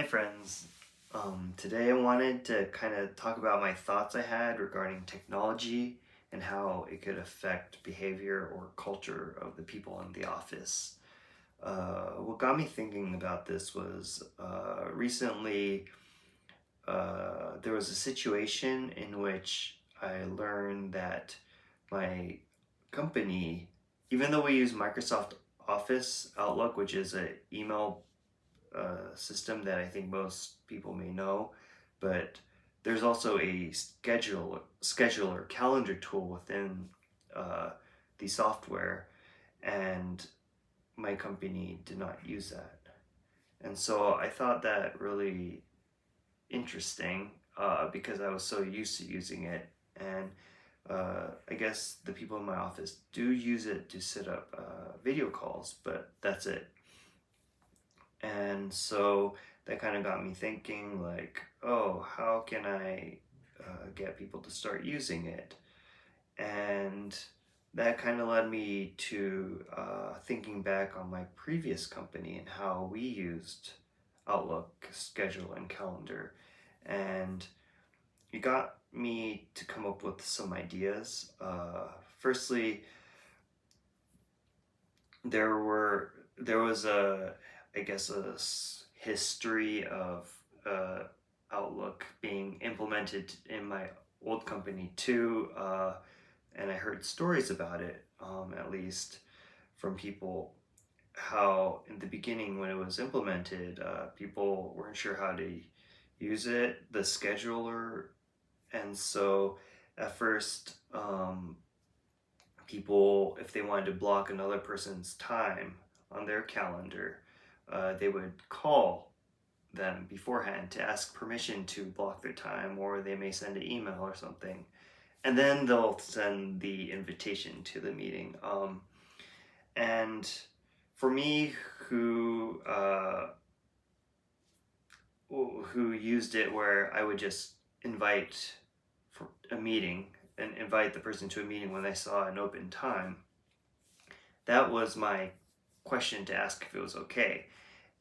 Hi friends. Today I wanted to kind of talk about my thoughts I had regarding technology and how it could affect behavior or culture of the people in the office. What got me thinking about this was recently there was a situation in which I learned that my company, even though we use Microsoft Office Outlook, which is an email system that I think most people may know, but there's also a scheduler calendar tool within uh, the software, and my company did not use that. And so I thought that really interesting because I was so used to using it. And I guess the people in my office do use it to set up video calls, but that's it. And so that kind of got me thinking, like, oh, how can I get people to start using it? And that kind of led me to thinking back on my previous company and how we used Outlook, schedule, and calendar. And it got me to come up with some ideas. Firstly, there was I guess history of Outlook being implemented in my old company too, and I heard stories about it, at least from people, how in the beginning when it was implemented, people weren't sure how to use it, the scheduler, and so at first, people, if they wanted to block another person's time on their calendar, they would call them beforehand to ask permission to block their time, or they may send an email or something. And then they'll send the invitation to the meeting. And for me, who used it where I would just invite for a meeting and invite the person to a meeting when I saw an open time, that was my question to ask if it was okay.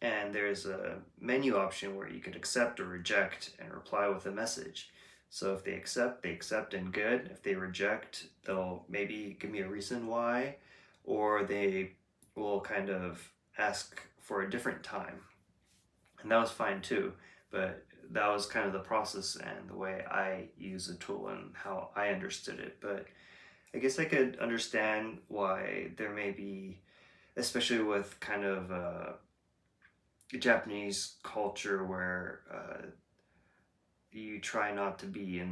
And there's a menu option where you could accept or reject and reply with a message. So if they accept and good. If they reject, they'll maybe give me a reason why, or they will kind of ask for a different time. And that was fine too, but that was kind of the process and the way I use the tool and how I understood it. But I guess I could understand why there may be, especially with kind of Japanese culture where you try not to be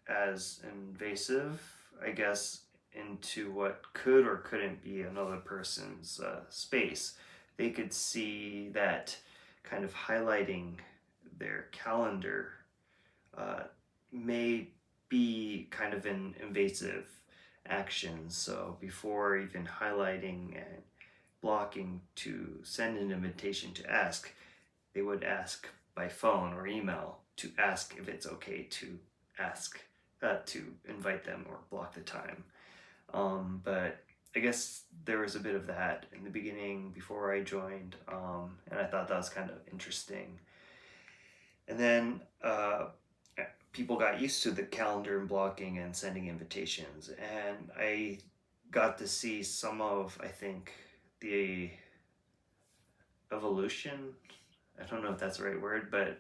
as invasive, I guess, into what could or couldn't be another person's space. They could see that kind of highlighting their calendar uh, may be kind of an invasive action. So before even highlighting and blocking to send an invitation to ask, they would ask by phone or email to ask if it's okay to ask, to invite them or block the time. But I guess there was a bit of that in the beginning before I joined, and I thought that was kind of interesting. And then people got used to the calendar and blocking and sending invitations, and I got to see some of, I think, the evolution. I don't know if that's the right word, but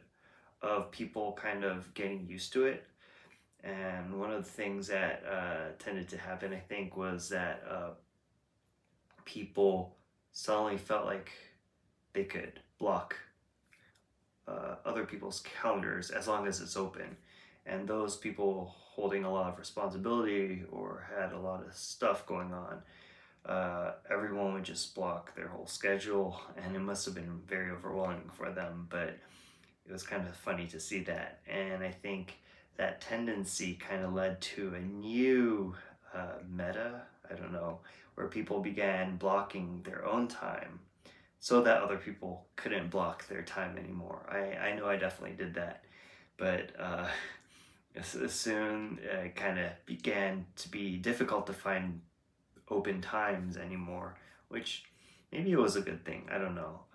of people kind of getting used to it. And one of the things that tended to happen, I think, was that people suddenly felt like they could block other people's calendars as long as it's open. And those people holding a lot of responsibility or had a lot of stuff going on, everyone would just block their whole schedule, and it must have been very overwhelming for them. But it was kind of funny to see that, and I think that tendency kind of led to a new meta, I don't know, where people began blocking their own time so that other people couldn't block their time anymore. I know I definitely did that, but as soon it kind of began to be difficult to find open times anymore, which maybe it was a good thing, I don't know.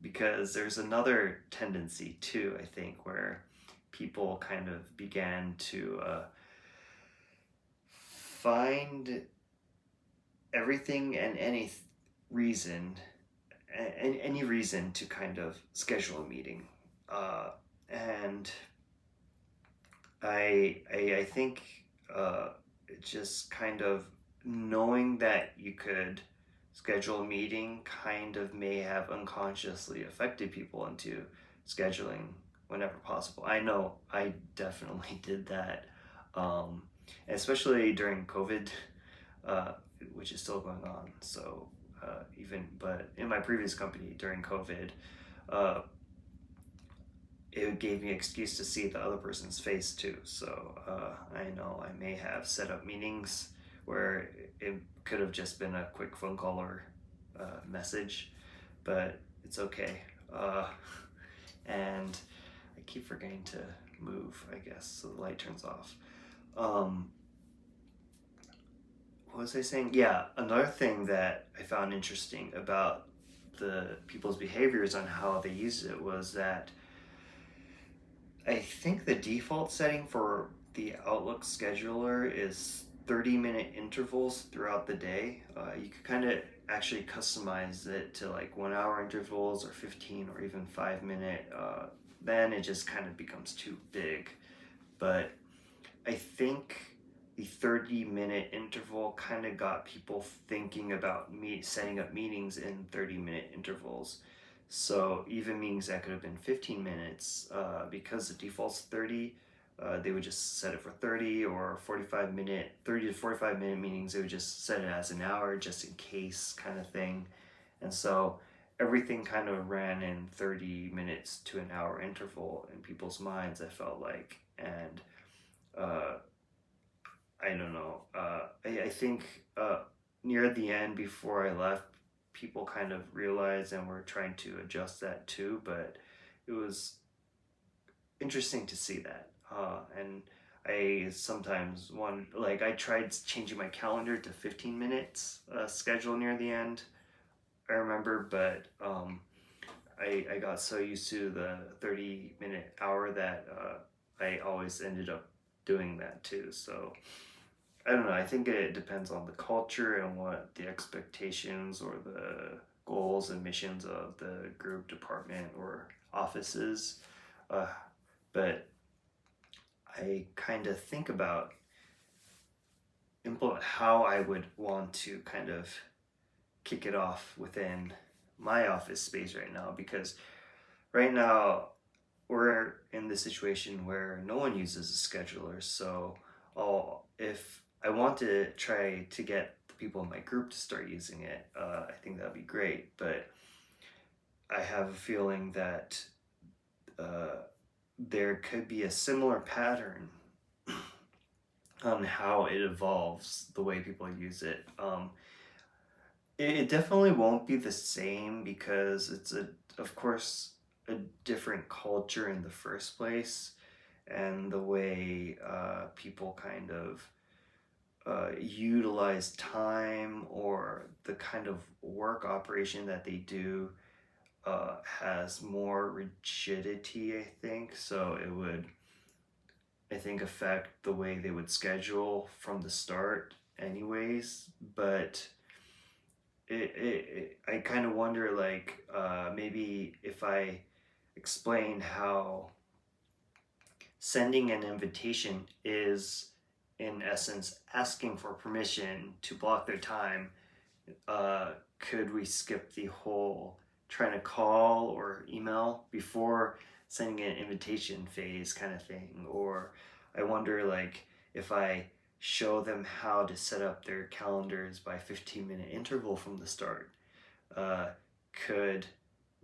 because there's another tendency too, I think, where people kind of began to find everything and reason any reason to kind of schedule a meeting, and I think just kind of knowing that you could schedule a meeting kind of may have unconsciously affected people into scheduling whenever possible. I know I definitely did that, um, especially during COVID, uh, which is still going on. So but in my previous company during COVID, uh, it gave me an excuse to see the other person's face too. So I know I may have set up meetings where it could have just been a quick phone call or message, but it's okay. And I keep forgetting to move, I guess, so the light turns off. Um, what was I saying? Yeah, another thing that I found interesting about the people's behaviors on how they used it was that I think the default setting for the Outlook scheduler is 30-minute intervals throughout the day. You could kind of actually customize it to like 1 hour intervals or 15 or even 5 minute. Then it just kind of becomes too big. But I think the 30-minute interval kind of got people thinking about setting up meetings in 30-minute intervals. So even meetings that could have been 15 minutes, because the default's 30, they would just set it for 30 or 30 to 45 minute meetings. They would just set it as an hour just in case kind of thing. And so everything kind of ran in 30 minutes to an hour interval in people's minds, I felt like. And uh, I don't know. I think near the end, before I left, people kind of realized and were trying to adjust that too. But it was interesting to see that. And I sometimes like, I tried changing my calendar to 15 minutes schedule near the end, I remember, but I got so used to the 30-minute hour that I always ended up doing that too. So I don't know. I think it depends on the culture and what the expectations or the goals and missions of the group, department, or offices. Uh, but I kind of think about implement how I would want to kind of kick it off within my office space right now, because right now we're in the situation where no one uses a scheduler. So if I want to try to get the people in my group to start using it, I think that'd be great. But I have a feeling that uh, there could be a similar pattern on how it evolves, the way people use it. It definitely won't be the same because of course, a different culture in the first place, and the way people kind of utilize time, or the kind of work operation that they do has more rigidity, I think. So it would, I think, affect the way they would schedule from the start anyways. But I kind of wonder, like, maybe if I explain how sending an invitation is, in essence, asking for permission to block their time, could we skip the whole trying to call or email before sending an invitation phase kind of thing? Or I wonder, like, if I show them how to set up their calendars by 15-minute interval from the start, uh, could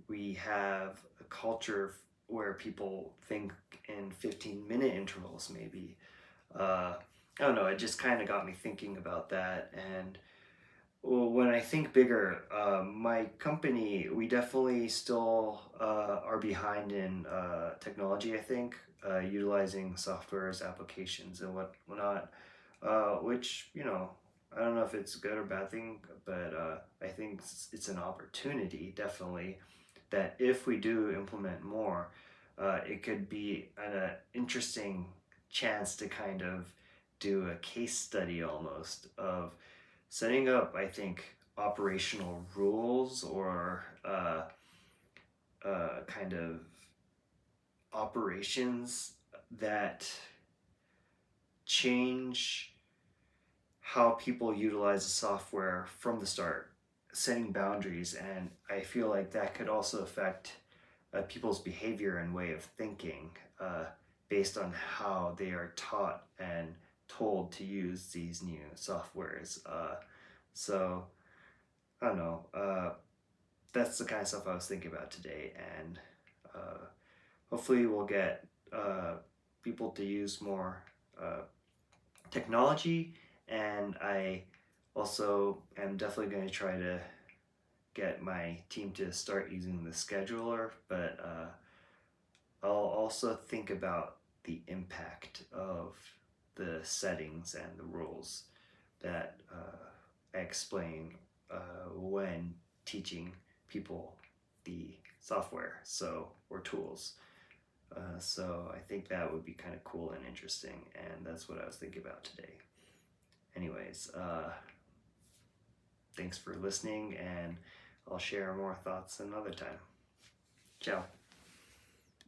we have a culture where people think in 15-minute intervals, maybe? I don't know, it just kind of got me thinking about that. And well, when I think bigger, my company, we definitely still are behind in technology, I think, utilizing softwares, applications, and whatnot, which, I don't know if it's a good or bad thing, but I think it's an opportunity, definitely. that if we do implement more, it could be an interesting chance to kind of do a case study almost of setting up, I think, operational rules or kind of operations that change how people utilize the software from the start, setting boundaries. And I feel like that could also affect people's behavior and way of thinking based on how they are taught and told to use these new softwares. So I don't know. That's the kind of stuff I was thinking about today, and hopefully we'll get people to use more technology. And I also am definitely going to try to get my team to start using the scheduler, but I'll also think about the impact of the settings and the rules that I explain when teaching people the software or tools. So I think that would be kind of cool and interesting, and that's what I was thinking about today. Anyways, thanks for listening, and I'll share more thoughts another time. Ciao.